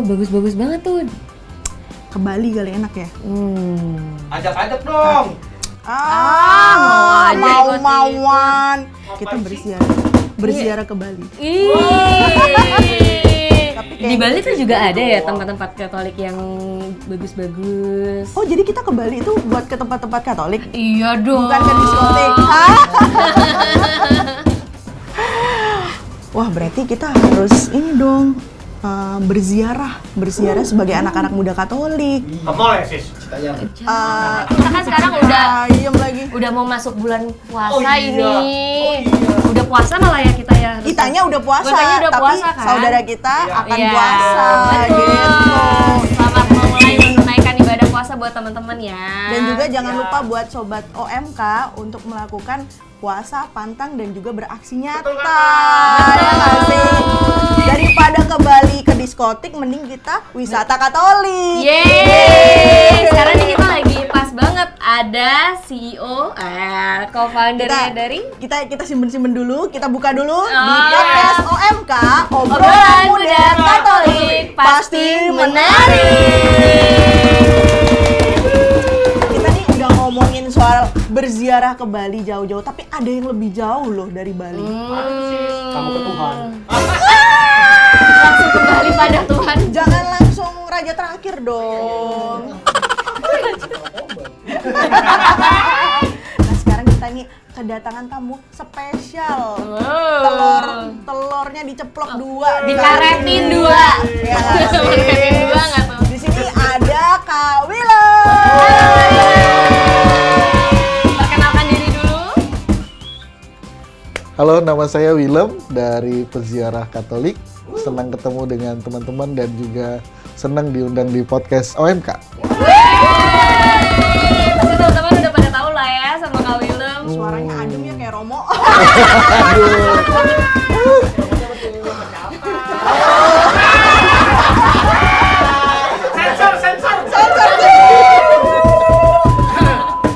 Bagus-bagus banget tuh. Ke Bali kali enak ya? Ajak-ajak dong. Mau-mauan. Kita berziarah ke Bali. Di Bali tuh juga ada ya tempat-tempat Katolik yang bagus-bagus. Oh, jadi kita ke Bali itu buat ke tempat-tempat Katolik? Iya dong. Bukan ke diskotik. Wah, berarti kita harus ini dong, berziarah sebagai anak-anak muda Katolik. Ke mall ya, Sis? Kita kan sekarang udah mau masuk bulan puasa ini. Udah puasa malah ya kita ya. Kitanya udah puasa, udah tapi puasa, kan? saudara kita akan Iya, puasa. betul. Gitu. Selamat memulai menunaikan ibadah puasa buat teman-teman ya. Dan juga jangan lupa buat sobat OMK untuk melakukan puasa, pantang, dan juga beraksi nyata. Betul. Ya nggak sih? Daripada ke Bali ke diskotik, mending kita wisata Katolik. Yeay! Sekarang nih kita lagi pas banget ada CEO, co-foundernya dari Kita simpen dulu, kita buka dulu di iya. podcast OMK, Obrolan Muda Katolik, pasti menarik. Kita nih udah ngomongin soal berziarah ke Bali jauh-jauh, tapi ada yang lebih jauh loh dari Bali. Kamu ke Tuhan. Langsung kembali pada Tuhan. Jangan langsung raja terakhir dong. Nah, sekarang kita nih kedatangan tamu spesial. Telurnya diceplok dua. Dikaretin dua. Ya nggak sih? Dikaretin dua nggak tuh? Di sini ada Kak Willem. Perkenalkan diri dulu. Halo, nama saya Willem dari Peziarah Katolik. Senang ketemu dengan teman-teman dan juga senang diundang di podcast OMK. Pasti teman-teman udah pada tahu lah ya sama Kak Willem. Suaranya adem ya kayak Romo. Sensor.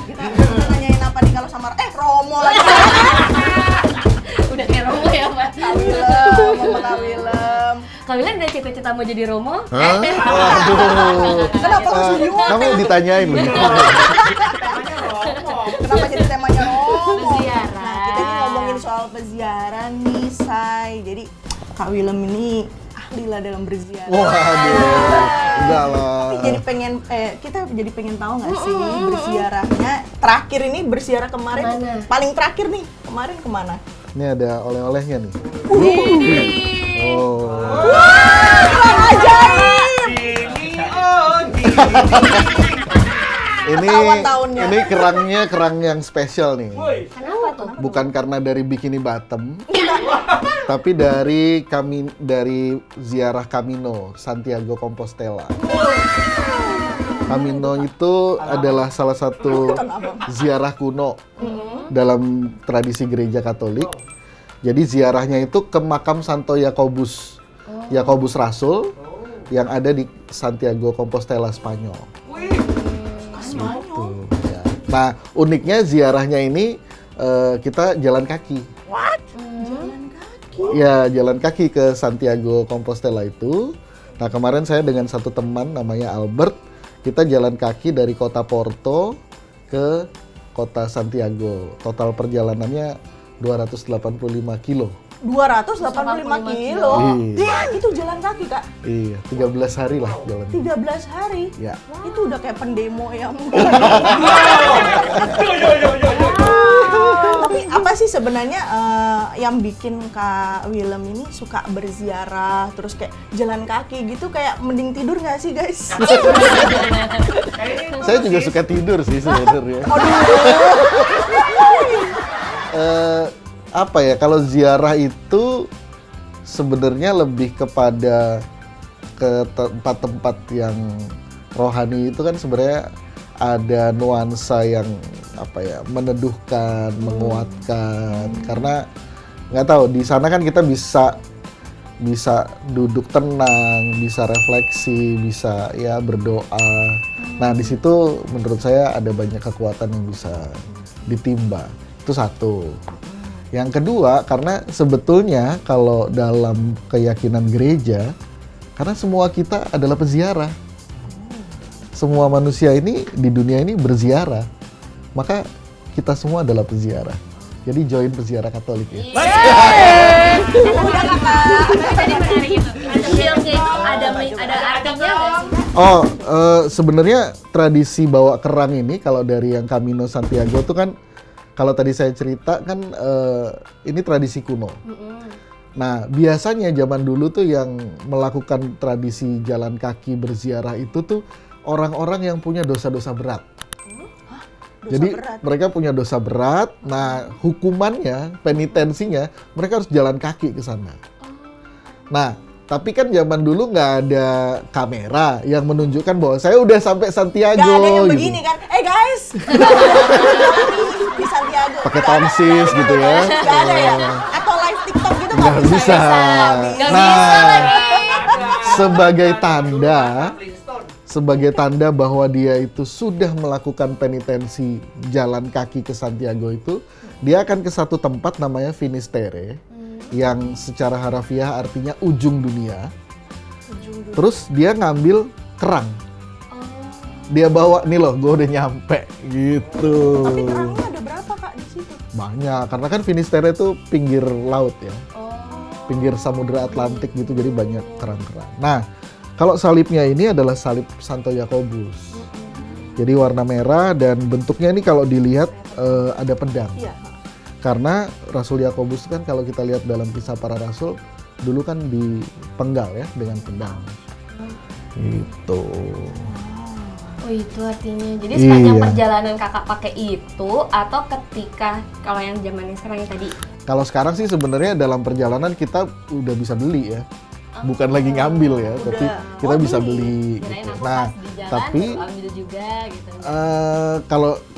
Kita nanyain apa nih kalau sama Romo lagi. Udah kayak Romo ya, Mbak. Kak Willem. Kak Willem ada cita-cita mau jadi Romo? Waduh, Kenapa langsung diulang? kami ditanyain loh. Kenapa jadi temanya Romo? Peziarah. Nah, kita ini ngomongin soal peziarah nih, Say. Jadi Kak Willem ini ahli lah dalam berziarah. Waduh, udah lah. Tapi jadi kita jadi pengen tahu nggak sih berziarahnya terakhir ini berziarah kemarin Kemana? paling terakhir nih kemarin kemana? Ini ada oleh-olehnya nih. Oh. Ini kerang yang spesial nih. Kenapa tuh? Bukan karena dari Bikini Bottom, tapi dari ziarah Camino Santiago Compostela. Camino itu adalah salah satu ziarah kuno dalam tradisi gereja Katolik. Jadi ziarahnya itu ke makam Santo Yakobus Rasul yang ada di Santiago Compostela, Spanyol. Gitu, ya. Nah, uniknya ziarahnya ini kita jalan kaki. Jalan kaki. Ya, jalan kaki ke Santiago Compostela itu. Nah, kemarin saya dengan satu teman namanya Albert, kita jalan kaki dari kota Porto ke kota Santiago. Total perjalanannya 285 kilo. 285 kilo. Iya. Itu jalan kaki, Kak. Iya, 13 hari lah jalan. 13 hari. Ya. Itu udah kayak pendemo yang Tapi apa sih sebenarnya yang bikin Kak Willem ini suka berziarah terus kayak jalan kaki gitu, kayak mending tidur nggak sih, guys? Saya juga suka tidur sih sebenarnya. Apa ya, kalau ziarah itu sebenarnya lebih kepada ke tempat-tempat yang rohani itu kan sebenarnya ada nuansa yang apa ya, meneduhkan, menguatkan. Karena nggak tahu, di sana kan kita bisa duduk tenang, bisa refleksi, bisa ya berdoa. Nah, di situ menurut saya ada banyak kekuatan yang bisa ditimba. Itu satu. Yang kedua, karena sebetulnya kalau dalam keyakinan gereja, Karena semua kita adalah peziarah. Semua manusia ini di dunia ini berziarah. Maka kita semua adalah peziarah. Jadi join peziarah Katolik ya. Udah kakak. Tadi menarik itu. Shieldnya itu ada artinya nggak sih? Oh, sebenarnya tradisi bawa kerang ini kalau dari yang Camino Santiago itu kan, kalau tadi saya cerita kan ini tradisi kuno. Nah, biasanya zaman dulu tuh yang melakukan tradisi jalan kaki berziarah itu tuh orang-orang yang punya dosa-dosa berat. Jadi mereka punya dosa berat. Nah, hukumannya, penitensinya, mereka harus jalan kaki ke sana. Nah, tapi kan zaman dulu nggak ada kamera yang menunjukkan bahwa saya udah sampai Santiago. Gak ada yang gitu. begini kan? Guys, di Santiago. Pakai tongsis gitu ya. Gak ada ya? Atau live TikTok gitu Nggak bisa. Nggak Nah, bisa lagi. sebagai tanda bahwa dia itu sudah melakukan penitensi jalan kaki ke Santiago itu, dia akan ke satu tempat namanya Finisterre, yang secara harafiah artinya ujung dunia. Terus dia ngambil kerang. Dia bawa, nih loh, gue udah nyampe gitu. Tapi kerangnya ada berapa kak di situ? Banyak, karena kan Finisterre itu pinggir laut ya. Pinggir Samudra Atlantik gitu, jadi banyak kerang-kerang. Nah, kalau salibnya ini adalah salib Santo Yakobus. Jadi warna merah dan bentuknya ini kalau dilihat ada pedang. Iya. Karena Rasul Yakobus kan kalau kita lihat dalam Kisah Para Rasul, dulu kan dipenggal ya dengan pedang. Itu. Oh itu artinya. Jadi sepanjang Iya. perjalanan kakak pakai itu atau ketika kalau yang zaman yang sekarang yang tadi? Kalau sekarang sih sebenarnya dalam perjalanan kita udah bisa beli ya. Bukan lagi ngambil ya, tapi kita bisa beli. Kirain Gitu. aku Nah, pas di jalan tapi baru ambil juga gitu.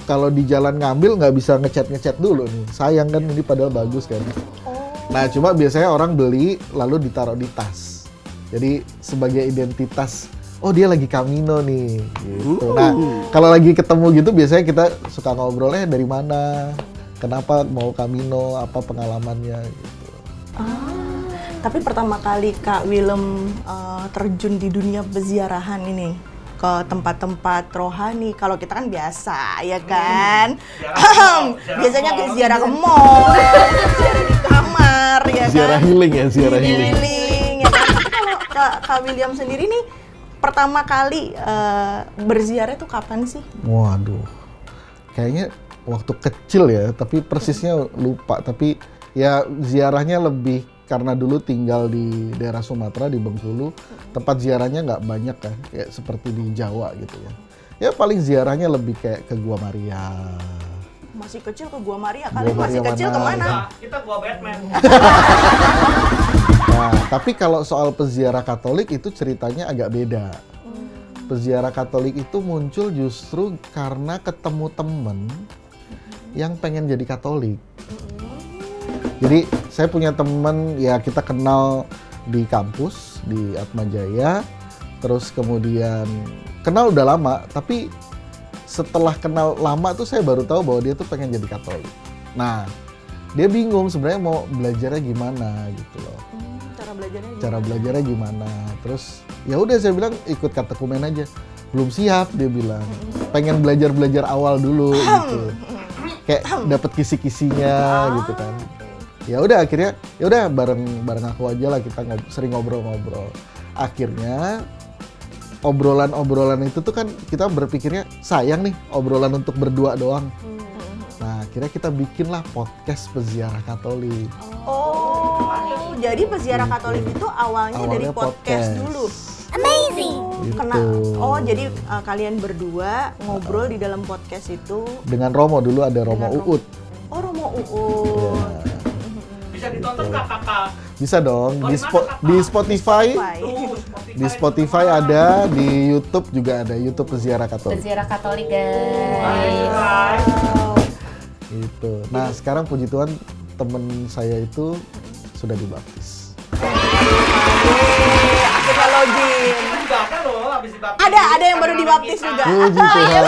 kalau di jalan ngambil nggak bisa ngecat dulu nih. Sayang kan, ini padahal bagus kan. Nah, cuma biasanya orang beli lalu ditaruh di tas. Jadi sebagai identitas, oh dia lagi Camino nih gitu. Nah, kalau lagi ketemu gitu biasanya kita suka ngobrolnya dari mana, kenapa mau Camino, apa pengalamannya gitu. Tapi pertama kali Kak Willem terjun di dunia peziarahan ini ke tempat-tempat rohani. Kalau kita kan biasa, ya kan? Biasanya ke ziarah ke mall, ziarah di kamar, ya kan? Ziarah healing ya, ziarah healing. Healing, ya kan? Tapi kalau Kak William sendiri nih, pertama kali berziarah itu kapan sih? Waduh, kayaknya waktu kecil ya, tapi persisnya lupa. Tapi ya ziarahnya lebih karena dulu tinggal di daerah Sumatera, di Bengkulu, tempat ziarahnya nggak banyak kan, kayak seperti di Jawa gitu ya. Ya paling ziarahnya lebih kayak ke Gua Maria. Masih kecil ke Gua Maria, kali Gua masih Maria kecil mana? kemana? Kita gua Batman. Nah, tapi kalau soal peziarah Katolik itu ceritanya agak beda. Peziarah Katolik itu muncul justru karena ketemu temen yang pengen jadi Katolik. Jadi saya punya temen, ya kita kenal di kampus, di Atmajaya, terus kemudian kenal udah lama, tapi setelah kenal lama tuh saya baru tahu bahwa dia tuh pengen jadi Katolik. Nah, dia bingung sebenarnya mau belajarnya gimana gitu loh. Cara belajarnya gimana. Terus ya udah saya bilang ikut katekumen aja. Belum siap dia bilang. Pengen belajar awal dulu gitu. Kayak dapat kisi-kisinya gitu kan. Ya udah akhirnya ya udah bareng aku aja lah, kita sering ngobrol-ngobrol. Akhirnya obrolan itu tuh kan kita berpikirnya sayang nih obrolan untuk berdua doang. Nah, akhirnya kita bikinlah podcast Peziarah Katolik. Oh, jadi peziarah Katolik itu awalnya dari podcast dulu. Amazing. Oh, jadi kalian berdua ngobrol di dalam podcast itu Dengan Romo, dulu ada Romo Dengan Romo. Uut. Oh, Romo Uut. Ya. Bisa ditonton nggak kakak? Bisa dong, Oh, di, di mana, Kak? di Spotify. Tuh, Di Spotify ada, di YouTube juga ada, YouTube Peziarah Katolik. Peziarah Katolik guys. Wow. Gitu. Nah, sekarang puji Tuhan temen saya itu sudah dibaptis. Akhirnya login. Juga ada loh, habis dibaptis. Ada yang baru dibaptis juga. Puji Tuhan.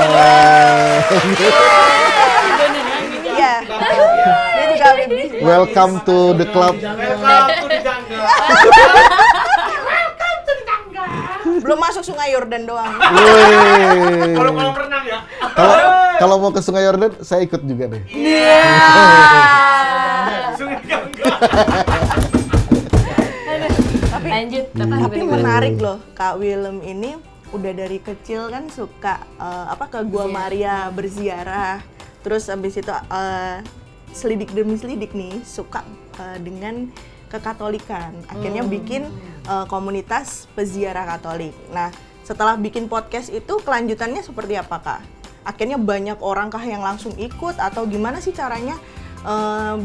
Iya. Dia juga baptis. Welcome to the club. Welcome to the jungle. Sungai Yordan doang. Wih. Kalau kolam renang ya. Kalau mau ke Sungai Yordan, saya ikut juga deh. Sungai Gangga. Lanjut, Tapi menarik loh, Kak Willem ini udah dari kecil kan suka ke Gua Maria berziarah. Terus abis itu selidik demi selidik nih suka dengan kekatolikan. Akhirnya bikin komunitas peziarah Katolik. Nah, setelah bikin podcast itu kelanjutannya seperti apa, Kak? Akhirnya banyak orang kah yang langsung ikut atau gimana sih caranya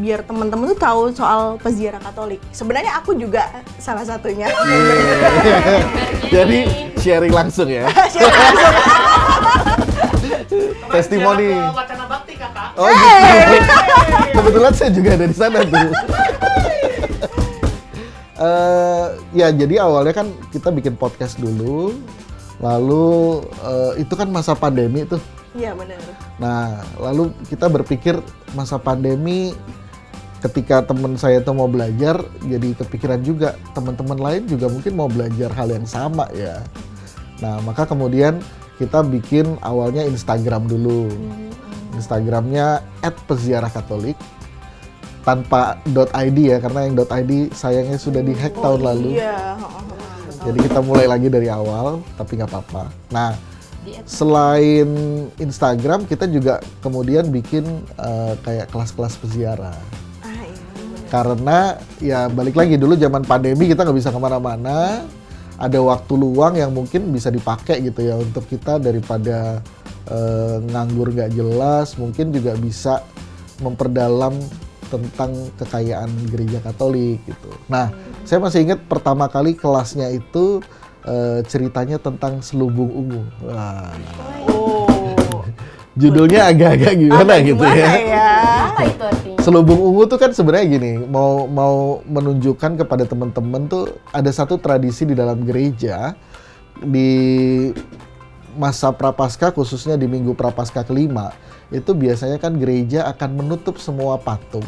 biar teman-teman tuh tahu soal peziarah Katolik? Sebenarnya aku juga salah satunya. Jadi sharing langsung ya. Testimoni. Kemarin Wacana Bakti kakak. Oh gitu. Kebetulan saya juga ada di sana tuh. Ya jadi awalnya kan kita bikin podcast dulu, lalu itu kan masa pandemi tuh. Iya benar. Nah, lalu kita berpikir masa pandemi ketika teman saya itu mau belajar, jadi kepikiran juga teman-teman lain juga mungkin mau belajar hal yang sama ya. Nah, maka kemudian kita bikin awalnya Instagram dulu. Instagramnya @peziarahkatolik tanpa .id ya, karena yang .id sayangnya sudah dihack tahun lalu. Iya. Jadi kita mulai lagi dari awal, tapi nggak apa-apa. Nah, selain Instagram, kita juga kemudian bikin kayak kelas-kelas peziarah. Karena ya balik lagi dulu zaman pandemi kita nggak bisa kemana-mana, ada waktu luang yang mungkin bisa dipakai gitu ya untuk kita daripada nganggur nggak jelas, mungkin juga bisa memperdalam tentang kekayaan gereja Katolik gitu. Nah, saya masih ingat pertama kali kelasnya itu ceritanya tentang selubung ungu. Wah. Judulnya agak-agak gimana gitu ya. Apa itu artinya? Selubung ungu tuh kan sebenarnya gini, mau menunjukkan kepada teman-teman tuh ada satu tradisi di dalam gereja di masa Prapaskah, khususnya di Minggu Prapaskah kelima, itu biasanya kan gereja akan menutup semua patung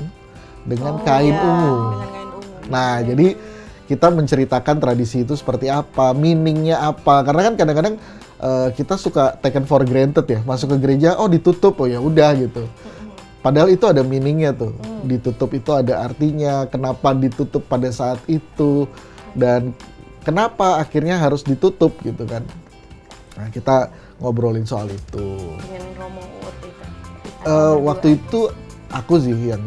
dengan kain ungu. Dengan kain ungu. Nah, jadi kita menceritakan tradisi itu seperti apa, meaningnya apa. Karena kan kadang-kadang kita suka taken for granted ya, masuk ke gereja, oh ditutup, oh ya udah gitu. Padahal itu ada meaningnya tuh. Ditutup itu ada artinya, kenapa ditutup pada saat itu, dan kenapa akhirnya harus ditutup gitu kan. Nah, kita ngobrolin soal itu. Dengan Romo Uut itu. Waktu itu aku sih yang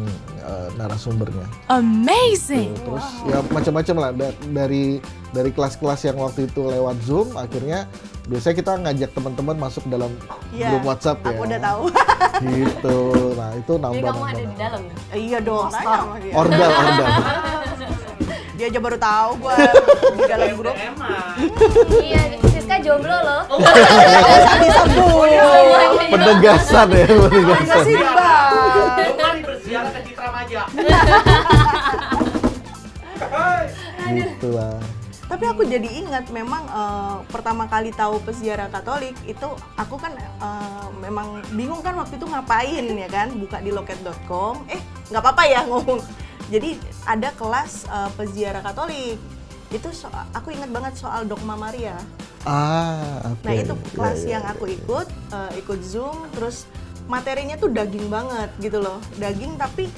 narasumbernya. Amazing. Terus ya macam-macam lah dari kelas-kelas yang waktu itu lewat Zoom, akhirnya biasanya kita ngajak teman-teman masuk ke dalam grup WhatsApp ya. Aku udah tahu. Gitu. Nah, itu Jadi nambah. kamu ada di dalam ya? Iya dong, tanya sama dia. Ordal. Dia aja baru tahu gua di dalam grup. Iya, Siska jomblo loh. Disebut. Penegasan ya, penegasan. Sih, Bang. Mari berziarah ke Citra Maja. Gitu lah. Tapi aku jadi ingat memang pertama kali tahu peziarah Katolik itu aku kan memang bingung kan waktu itu ngapain ya kan, buka di loket.com, nggak apa-apa ya ngomong. Jadi ada kelas peziarah Katolik. Itu aku ingat banget soal Dogma Maria. Oke. Nah, itu kelas yang aku ikut Zoom, terus materinya tuh daging banget gitu loh. Daging tapi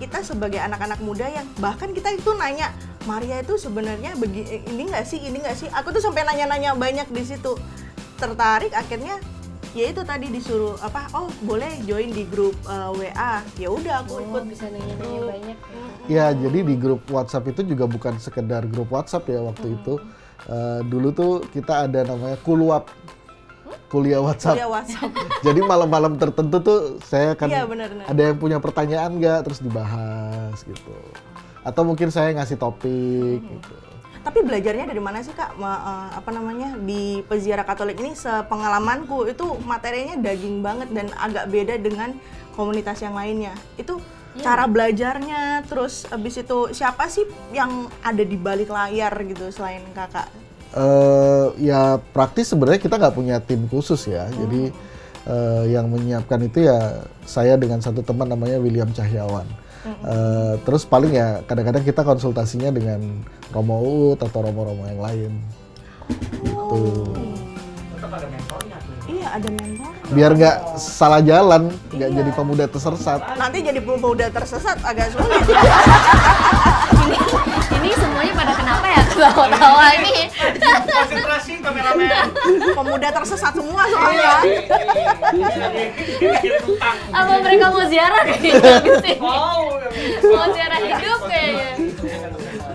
kita sebagai anak-anak muda yang bahkan kita itu nanya, Maria itu sebenarnya ini nggak sih? Aku tuh sampai nanya-nanya banyak di situ. Tertarik akhirnya ya itu tadi disuruh boleh join di grup WA. Ya udah aku ikut. Bisa nanya-nanya banyak. Ya, jadi di grup WhatsApp itu juga bukan sekedar grup WhatsApp ya waktu itu. Dulu tuh kita ada namanya Kuluap. Kuliah WhatsApp. Jadi malam-malam tertentu tuh saya kan ada yang punya pertanyaan nggak, terus dibahas gitu. Atau mungkin saya ngasih topik gitu. Tapi belajarnya dari mana sih Kak? Di peziarah Katolik ini sepengalamanku itu materinya daging banget dan agak beda dengan komunitas yang lainnya. Itu cara belajarnya, terus abis itu siapa sih yang ada di balik layar gitu selain Kakak? Ya praktis sebenarnya kita nggak punya tim khusus ya. Jadi yang menyiapkan itu ya saya dengan satu teman namanya William Cahyawan. Terus paling ya kadang-kadang kita konsultasinya dengan Romo Uut atau Romo-Romo yang lain. gitu. Tetap ada mentornya tuh. Iya, ada mentor. Biar nggak salah jalan, nggak jadi pemuda tersesat. Nanti jadi pemuda tersesat agak sulit. Ini semuanya pada kenapa ya ketawa-tawa ini? Konsentrasi kameramen. Pemuda tersesat semua soalnya. Apa mereka mau ziarah kayaknya di sini? Mau ziarah hidup kayaknya.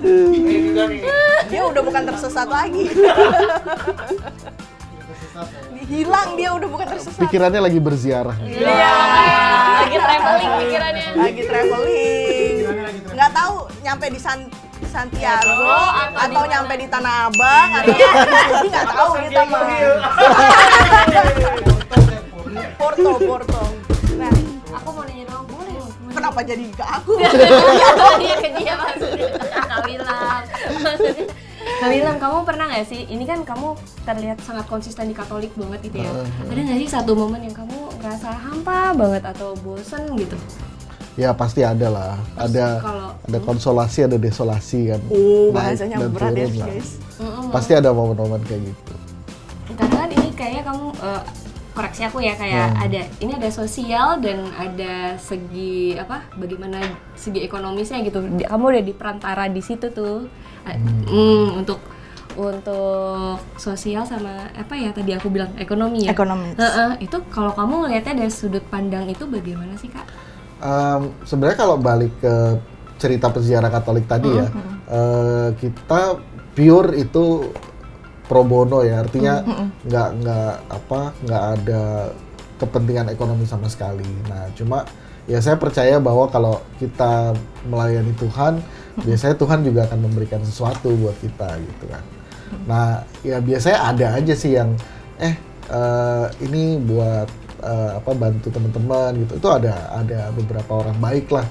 Ini juga nih. Dia udah bukan tersesat lagi. Hilang, dia udah bukan tersesat. Pikirannya lagi berziarah. Iya, lagi traveling pikirannya. Lagi traveling. Nggak tahu nyampe di Santiago atau nyampe di Tanah Abang atau jadi nggak tahu kita mah. Porto. Nah, Aku mau nanya dong, boleh? kenapa jadi ke aku? Iya ke dia maksudnya. Kak Wilam. Maksudnya, Kak Wilam, kamu pernah nggak sih? Ini kan kamu terlihat sangat konsisten di Katolik banget gitu ya. Ada nggak sih satu momen yang kamu ngerasa hampa banget atau bosen gitu? Ya pasti ada lah. Ada konsolasi, ada desolasi kan. Naik Bahasanya dan berat ya turun lah. guys. Pasti ada momen-momen kayak gitu. Karena kan ini kayaknya kamu koreksi aku ya, kayak ada sosial dan ada segi bagaimana segi ekonomisnya gitu. Kamu udah di perantara di situ tuh. Untuk sosial sama tadi aku bilang ekonomi ya. Ekonomis. Itu kalau kamu ngelihatnya dari sudut pandang itu bagaimana sih, Kak? Sebenarnya kalau balik ke cerita peziarah Katolik tadi ya, kita pure itu pro bono ya, artinya nggak ada kepentingan ekonomi sama sekali. Nah, cuma ya saya percaya bahwa kalau kita melayani Tuhan, biasanya Tuhan juga akan memberikan sesuatu buat kita gitu kan. Nah, ya biasanya ada aja sih yang ini buat bantu teman-teman gitu. Itu ada beberapa orang baik lah.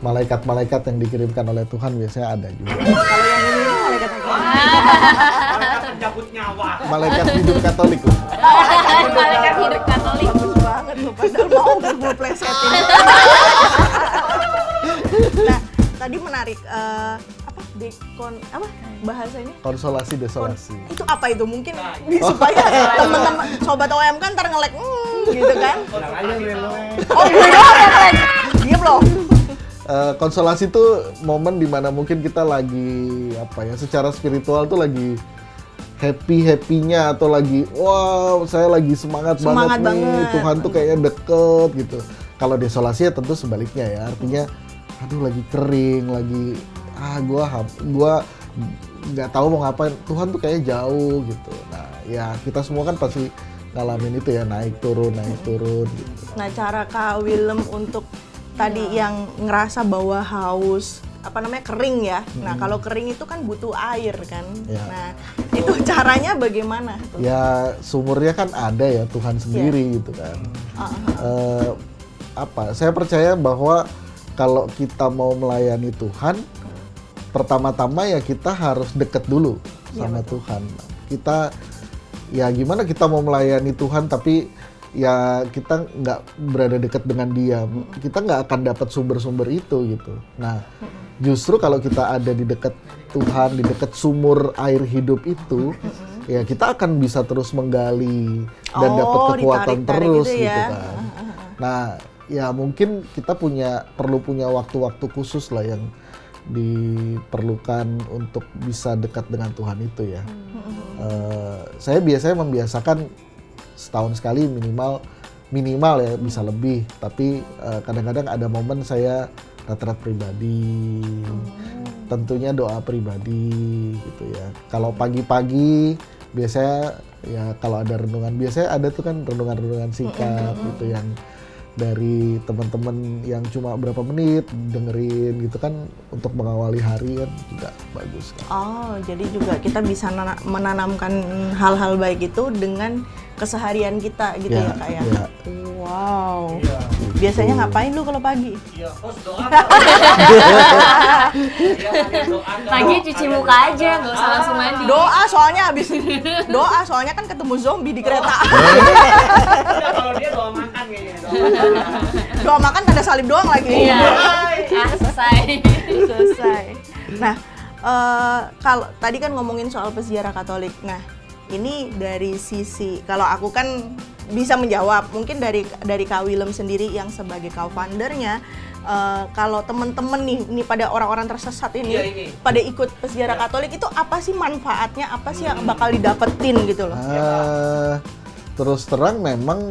Malaikat-malaikat yang dikirimkan oleh Tuhan biasanya ada juga. Kalau yang ini malaikat apa? Malaikat pencabut nyawa. Malaikat hidup Katolik loh. Malaikat hidup Katolik. Bagus banget loh, padahal mau kan gue plesetin. Nah, tadi menarik bahasanya? Konsolasi desolasi. Itu apa itu? Mungkin supaya teman-teman sobat OM kan ntar nge-lag gitu kan. Oh, gue doang yang nge-lag. Diam loh. Konsolasi itu momen dimana mungkin kita lagi secara spiritual tuh lagi happy-happynya atau lagi saya lagi semangat banget nih, Tuhan tuh kayaknya deket gitu. Kalau desolasi ya tentu sebaliknya ya, artinya aduh lagi kering, lagi gua nggak tahu mau ngapain, Tuhan tuh kayaknya jauh gitu. Nah ya kita semua kan pasti ngalamin itu ya, naik turun gitu. Nah, cara Kak Willem untuk tadi yang ngerasa bahwa haus kering ya. Nah, kalau kering itu kan butuh air kan. Ya. Nah, itu caranya bagaimana? Ya sumurnya kan ada ya, Tuhan sendiri gitu kan. Saya percaya bahwa kalau kita mau melayani Tuhan, pertama-tama ya kita harus deket dulu sama Tuhan. Kita ya gimana kita mau melayani Tuhan tapi ya kita nggak berada dekat dengan Dia, kita nggak akan dapat sumber-sumber itu gitu. Nah, justru kalau kita ada di dekat Tuhan, di dekat sumur air hidup itu, ya kita akan bisa terus menggali dan dapat kekuatan terus gitu kan. Nah, ya mungkin kita perlu punya waktu-waktu khusus lah yang diperlukan untuk bisa dekat dengan Tuhan itu ya. Saya biasanya membiasakan setahun sekali minimal ya, bisa lebih, tapi kadang-kadang ada momen saya retret pribadi, tentunya doa pribadi gitu ya. Kalau pagi-pagi biasanya ya kalau ada renungan, biasanya ada tuh kan renungan singkat gitu yang dari teman-teman yang cuma berapa menit dengerin gitu kan, untuk mengawali hari kan juga bagus kan. Oh, jadi juga kita bisa menanamkan hal-hal baik itu dengan keseharian kita gitu ya Kak ya? Ya. Wow. Biasanya ngapain lu kalau pagi? Doa. Pagi cuci muka aja, nggak usah langsung mandi. Doa soalnya kan ketemu zombie di kereta. Kalau dia doa makan kayaknya. Doa makan ada salib doang lagi. Iya. Selesai. Nah, kalau tadi kan ngomongin soal peziarah Katolik. Nah, ini dari sisi, kalau aku kan bisa menjawab, mungkin dari Kak Willem sendiri yang sebagai co-foundernya, kalau teman-teman nih pada orang-orang tersesat ini, Iya, ini. pada ikut Peziarah Katolik itu apa sih manfaatnya, apa sih yang bakal didapetin gitu loh? Terus terang memang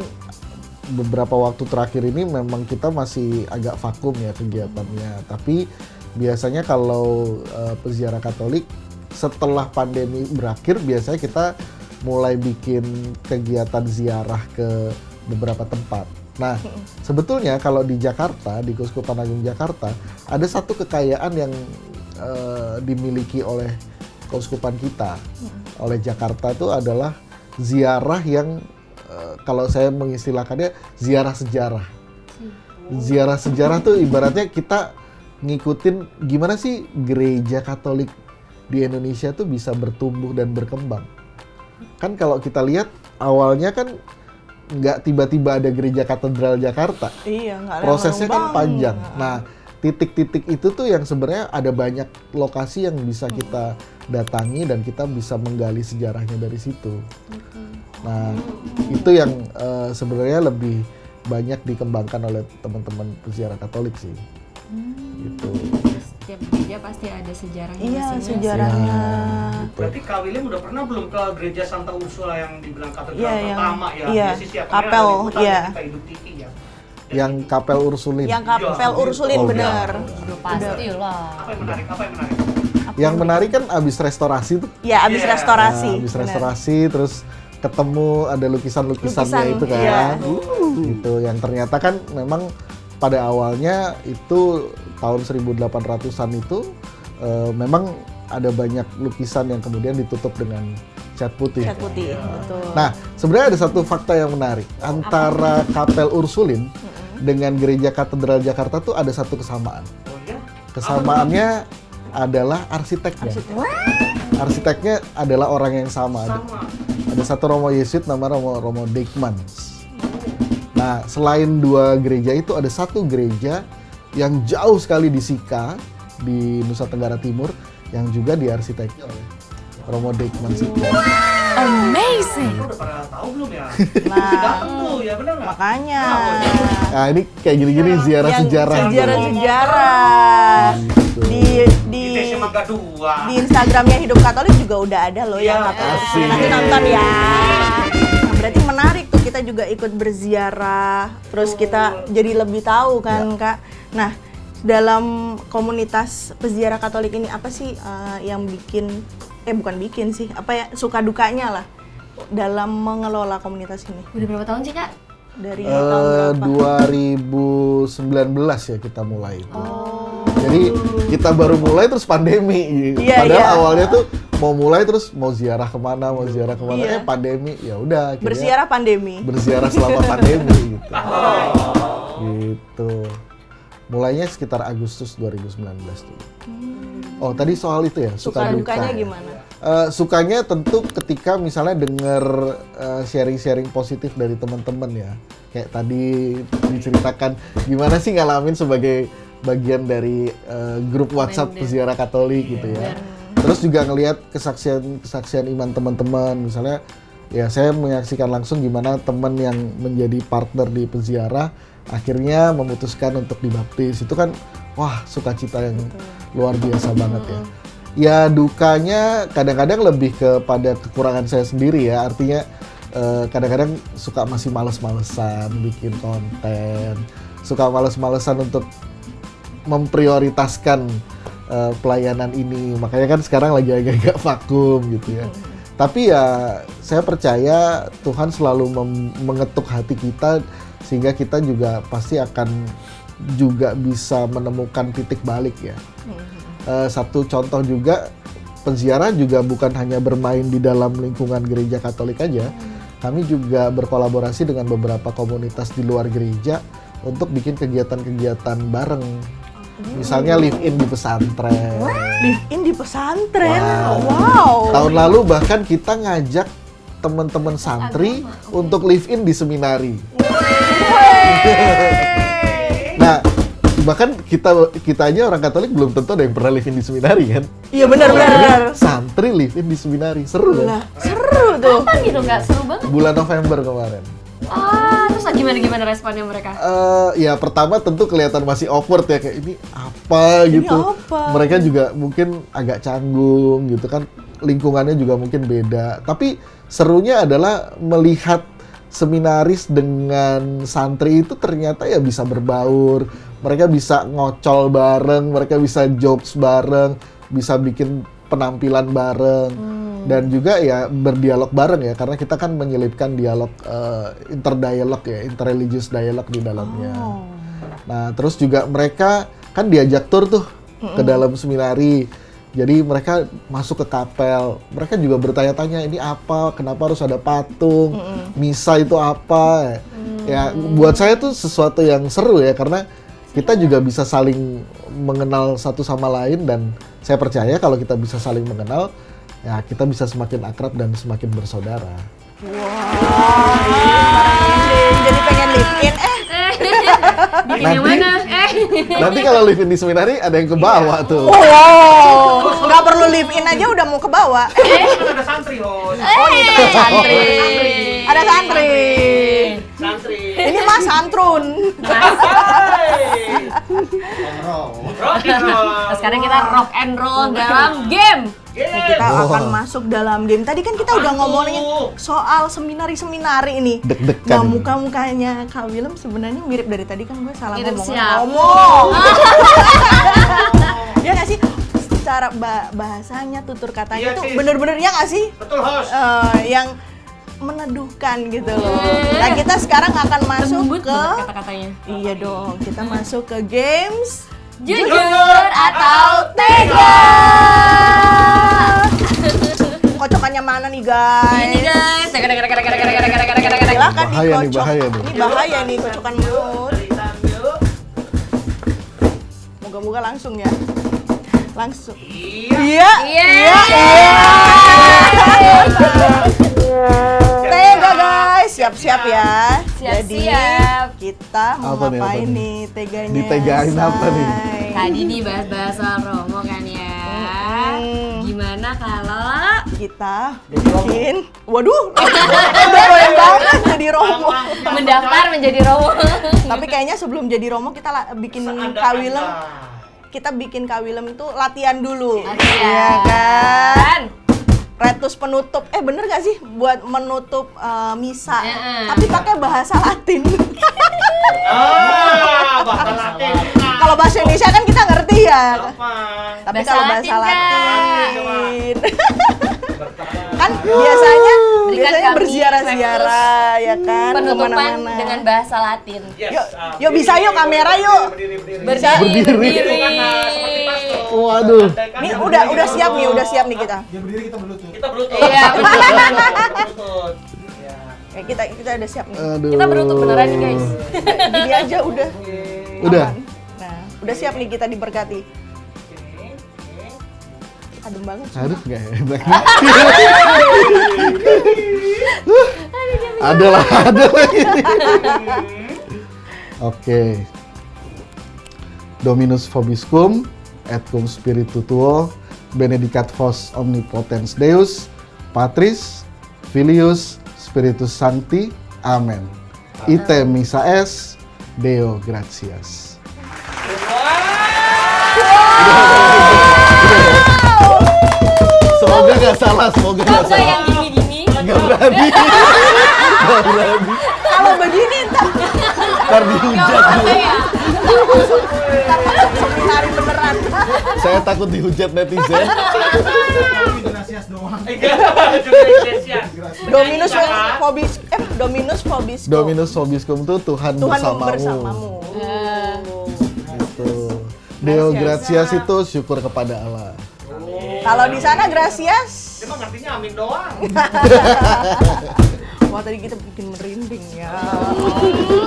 beberapa waktu terakhir ini memang kita masih agak vakum ya kegiatannya. Tapi biasanya kalau Peziarah Katolik setelah pandemi berakhir biasanya kita mulai bikin kegiatan ziarah ke beberapa tempat. Nah, sebetulnya kalau di Jakarta, di Keuskupan Agung Jakarta, ada satu kekayaan yang dimiliki oleh keuskupan kita, oleh Jakarta itu adalah ziarah yang kalau saya mengistilahkannya ziarah sejarah. Ziarah sejarah tuh ibaratnya kita ngikutin gimana sih gereja Katolik di Indonesia tuh bisa bertumbuh dan berkembang. Kan kalau kita lihat awalnya kan nggak tiba-tiba ada gereja katedral Jakarta. Iya, nggak Prosesnya kan lempeng-lempeng. panjang. Nah, titik-titik itu tuh yang sebenarnya ada banyak lokasi yang bisa kita datangi dan kita bisa menggali sejarahnya dari situ. Nah, itu yang sebenarnya lebih banyak dikembangkan oleh teman-teman peziarah Katolik sih. Gitu. Setiap gereja pasti ada sejarahnya Iya, masing-masing. sejarahnya. Gitu. Berarti Kak William udah pernah belum ke gereja Santa Ursula yang dibilang katedral Iya, yang- pertama ya? iya, Biasanya setiap kapel, kali ada liputan iya. kita Hidup TV ya. Yang Kapel Ursulin. Yang Kapel Ursulin, Oh, bener. Udah pasti lah. Apa yang menarik? Apa yang menarik? Yang menarik kan abis restorasi tuh. Ya, abis Iya. restorasi. Nah, abis bener. restorasi terus ketemu ada lukisan-lukisannya Lukisan, itu kan. iya. Gitu yang ternyata kan memang pada awalnya itu tahun 1800-an itu memang ada banyak lukisan yang kemudian ditutup dengan cat putih. Cat putih, betul. Nah, sebenarnya ada satu fakta yang menarik antara Kapel Ursulin dengan Gereja Katedral Jakarta tuh ada satu kesamaan. Oh iya? Kesamaannya adalah arsiteknya. Arsiteknya adalah orang yang sama. Sama. Ada satu Romo Yesuit nama Romo Dijkmans. Nah, selain dua gereja itu ada satu gereja yang jauh sekali di Sika di Nusa Tenggara Timur yang juga diarsiteki oleh Romo Dijkmans itu. Itu udah pada tahu belum ya? Nah, Datang tuh, ya benar nggak? makanya. Nah, ini kayak gini-gini ziarah Yang sejarah. Sejarah-sejarah. Gitu. Di TC Mangga 2. di Instagramnya Hidup Katolik juga udah ada loh yang Iya, Katolik. asik. Nanti nonton ya. Nah, berarti menarik tuh kita juga ikut berziarah, terus kita jadi lebih tahu kan Kak. Nah, dalam komunitas peziarah Katolik ini apa sih yang bikin bukan bikin sih, apa ya suka dukanya lah dalam mengelola komunitas ini? Udah berapa tahun sih, Kak? Dari tahun berapa? 2019 ya kita mulai itu. Jadi kita baru mulai terus pandemi. Iya, Padahal iya. awalnya tuh mau mulai terus mau ziarah kemana, Iya. pandemi. Ya udah akhirnya Berziarah pandemi. berziarah selama pandemi gitu. Gitu. Mulainya sekitar Agustus 2019 tuh. Oh, tadi soal itu ya, Suka suka dukanya duka. gimana? Sukanya tentu ketika misalnya dengar sharing-sharing positif dari teman-teman ya. Kayak tadi diceritakan gimana sih ngalamin sebagai bagian dari grup WhatsApp Member. peziarah Katolik gitu ya. Terus juga ngelihat kesaksian iman teman-teman, misalnya ya saya menyaksikan langsung gimana teman yang menjadi partner di peziarah akhirnya memutuskan untuk dibaptis. Itu kan wah sukacita yang luar biasa banget ya. Ya dukanya kadang-kadang lebih kepada kekurangan saya sendiri ya. Artinya kadang-kadang suka masih males-malesan bikin konten, suka males-malesan untuk memprioritaskan pelayanan ini. Makanya kan sekarang lagi agak-agak vakum gitu ya. Tapi ya saya percaya Tuhan selalu mengetuk hati kita sehingga kita juga pasti akan juga bisa menemukan titik balik ya. Satu contoh juga, peziarah juga bukan hanya bermain di dalam lingkungan gereja Katolik aja. Kami juga berkolaborasi dengan beberapa komunitas di luar gereja untuk bikin kegiatan-kegiatan bareng. Misalnya live in di pesantren. Live in di pesantren. Wow. Wow. Tahun lalu bahkan kita ngajak teman-teman santri untuk live in di seminari. Nah, bahkan kita aja orang Katolik belum tentu ada yang pernah live in di seminari kan. Iya benar. Santri live in di seminari, seru kan? Nah, seru Seru tuh. Kapan gitu Kak? Seru banget. Bulan November kemarin. Terus gimana responnya mereka? Ya pertama tentu kelihatan masih awkward ya, kayak ini apa Ini gitu. apa? Mereka juga mungkin agak canggung gitu kan, lingkungannya juga mungkin beda. Tapi serunya adalah melihat seminaris dengan santri itu ternyata ya bisa berbaur. Mereka bisa ngocol bareng, mereka bisa jokes bareng, bisa bikin penampilan bareng. Dan juga ya berdialog bareng ya, karena kita kan menyelipkan dialog interdialog ya, interreligious dialog di dalamnya. Nah terus juga mereka kan diajak tur tuh ke dalam seminari, jadi mereka masuk ke kapel, mereka juga bertanya-tanya ini apa, kenapa harus ada patung, misa itu apa. Ya buat saya tuh sesuatu yang seru ya, karena kita juga bisa saling mengenal satu sama lain, dan saya percaya kalau kita bisa saling mengenal, ya kita bisa semakin akrab dan semakin bersaudara. Jadi pengen live in, Bikin yang mana? Nanti kalau live in di seminari ada yang ke bawah tuh. wow, nggak perlu live in aja udah mau ke bawah. Kan ada santri, host. Oh itu ada santri. Ada santri. Santri. Ini mah santrun. Rock and roll. Nah, sekarang kita rock and roll dalam game. Nah, kita akan masuk dalam game. Tadi kan kita udah ngomongin soal seminari-seminari ini. Deg-degan. Nah, muka-mukanya Kak Willem sebenarnya mirip dari tadi kan gue salah Mirip ngomong. siapa? Ya nggak sih? Secara bahasanya, tutur katanya Iya, tuh Sis. bener-bener ya nggak sih? Betul, host. Yang meneduhkan gitu loh. Nah kita sekarang akan masuk Lembut ke banget kata-katanya. iya dong, kita masuk ke games Jujur atau tega? kocokannya mana nih guys? Ini guys. Silakan Bahaya nih, dikocok. bahaya nih. Ini bahaya nih kocokan mulut. Moga-moga langsung ya. Langsung. Iya. Iya. Tega guys, siap-siap ya. Siap-siap. Jadi kita mau Apa nih, apa ngapain nih? nih teganya? Ditegain apa nih? Say? Tadi dibahas-bahas soal Romo kan ya. Gimana kalau Kita bikin, waduh, udah doyan banget jadi Romo. mendaftar menjadi Romo? Tapi kayaknya sebelum jadi Romo kita bikin Kak Willem, kita bikin Kak Willem itu latihan dulu. Iya kan? Retus penutup, bener gak sih buat menutup misa, tapi pakai bahasa Latin. Bahasa Latin. Kalau bahasa Indonesia kan kita ngerti ya. Apa? Tapi Bahasa kalau Latin, bahasa Latin, Bertanya. kan biasanya Berikan kami berziarah-ziarah ya kan Penutupan kemana-mana. dengan bahasa Latin. Yes, Yuk bisa yuk kamera yuk. Berdiri. Berdiri. Seperti pastor. Waduh. Ini udah siap nih kita. Kita berlutut. Iya, Berlutut. Ya. Ya, kita udah siap nih. Aduh. kita berlutut beneran nih guys. Gini aja udah. Udah. Aman. Nah, udah siap nih kita diberkati. Adem banget. Harus nggak ya? Ada lagi. Oke. Dominus vobiscum, et cum spiritu tuo, benedicat vos omnipotens Deus, Patris, Filius, Spiritus Sancti. Amen. Ite missa es, Deo gratias. Semoga nggak salah, semoga nggak Kok salah. yang gini-gini? Nggak berani. Nggak berani. Kalau begini Ntar dihujat Apa Bu. ya? ntar masuk seminari beneran. Saya takut dihujat netizen. Dominus vobis Dominus vobiscum. Dominus vobiscum tuh Tuhan bersamamu. bersamamu. Gitu. Deo gratias itu syukur kepada Allah. Kalau di sana gracias. Cuma ngertinya amin doang. Wah tadi kita bikin merinding ya.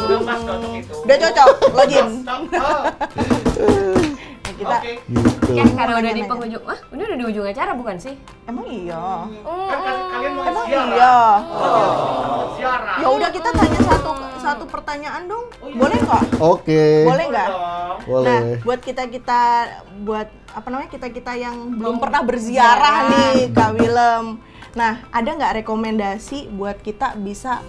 Udah pas cocok itu. Udah cocok, login. Cocok. Nah, kita Oke. Gitu. Kan karena udah di Nanya-nanya. penghujung. Wah, ini udah di ujung acara bukan sih? emang iya. Kan kalian mau Emang ziarah. iya. Ziarah. Ya udah kita tanya satu pertanyaan dong. Boleh nggak? Oke. Boleh nggak? Dong. Boleh. Nah, buat kita buat apa namanya kita yang belum pernah berziarah nih, Kak Willem. Nah, ada nggak rekomendasi buat kita bisa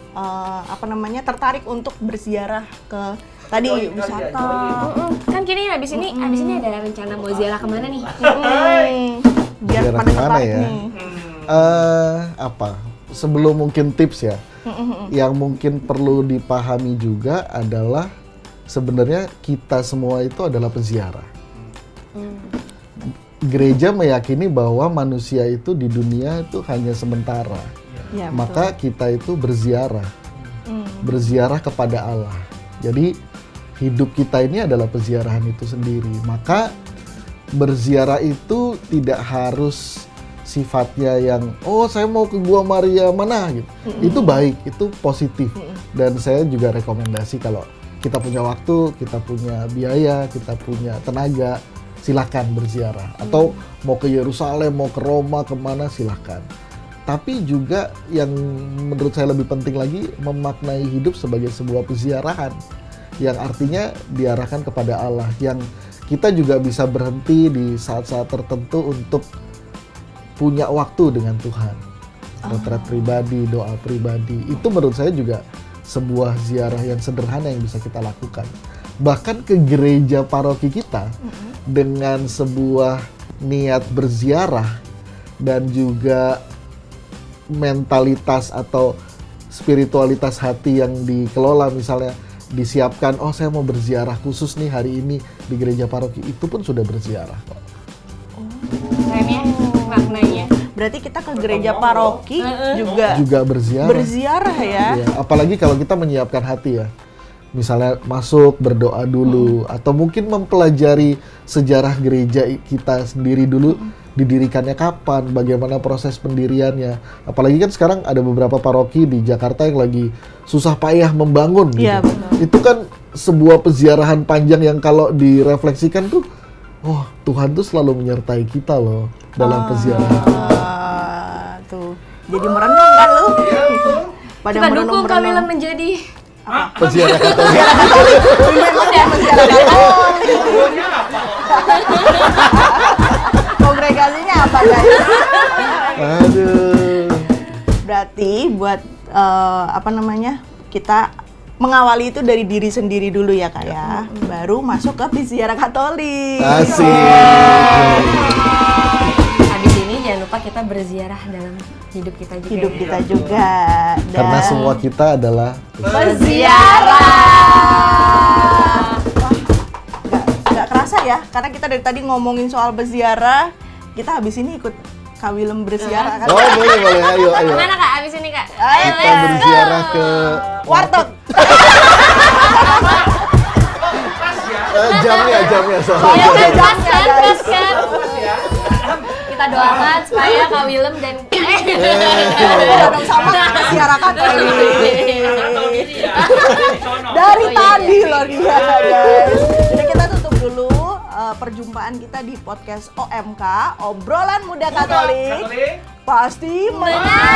tertarik untuk berziarah ke tadi wisata? Kan kini abis ini ada rencana mau ziarah kemana nih? Biar Ziarah pada kemana tertarik ya? nih. Sebelum mungkin tips ya, yang mungkin perlu dipahami juga adalah sebenarnya kita semua itu adalah peziarah. Gereja meyakini bahwa manusia itu di dunia itu hanya sementara. Ya, Maka kita itu berziarah. Berziarah kepada Allah. Jadi hidup kita ini adalah peziarahan itu sendiri. Maka berziarah itu tidak harus sifatnya yang saya mau ke Gua Maria mana gitu. Itu baik, itu positif. Dan saya juga rekomendasi kalau kita punya waktu, kita punya biaya, kita punya tenaga, silakan berziarah. Atau mau ke Yerusalem, mau ke Roma, kemana silakan. Tapi juga yang menurut saya lebih penting lagi, memaknai hidup sebagai sebuah peziarahan. Yang artinya diarahkan kepada Allah. Yang kita juga bisa berhenti di saat-saat tertentu untuk punya waktu dengan Tuhan. Retret pribadi, doa pribadi. Itu menurut saya juga sebuah ziarah yang sederhana yang bisa kita lakukan. Bahkan ke gereja paroki kita dengan sebuah niat berziarah dan juga mentalitas atau spiritualitas hati yang dikelola, misalnya disiapkan, saya mau berziarah khusus nih hari ini di gereja paroki, itu pun sudah berziarah kok. Keren ya maknanya. Berarti kita ke gereja paroki juga berziarah. Berziarah ya. Ya, apalagi kalau kita menyiapkan hati ya. Misalnya masuk berdoa dulu atau mungkin mempelajari sejarah gereja kita sendiri dulu, didirikannya kapan, bagaimana proses pendiriannya. Apalagi kan sekarang ada beberapa paroki di Jakarta yang lagi susah payah membangun gitu. Iya, betul. Itu kan sebuah peziarahan panjang yang kalau direfleksikan tuh, Tuhan tuh selalu menyertai kita loh dalam peziarahan itu. Tuh. Jadi merenung kan lu? Pada Kita dukung Kak Willem merenung. menjadi Peziarah Katolik. Dulunya apa? Kongregasinya apa guys? Aduh. Berarti buat kita mengawali itu dari diri sendiri dulu ya Kak ya. Baru masuk ke peziarah Katolik. Asik. habis ini jangan lupa kita berziarah dalam hidup kita juga. Hidup ya. kita juga. Karena semua kita adalah berziarah. Nggak kerasa ya, karena kita dari tadi ngomongin soal berziarah, kita habis ini ikut Kak Willem berziarah kan? boleh, ayo. Kemana Kak abis ini Kak? Kita berziarah ke Warteg. jamnya soalnya. Iya kan, pas kan. Pas ya. Kita doakan supaya Kak Willem dan Udah sama berziarah Katolik. Tahu diri ya. Sono. Dari Oh, iya, tadi iya. loh dia guys. Jadi kita tutup dulu perjumpaan kita di podcast OMK, Obrolan Muda Katolik. Katolik. Pasti menang.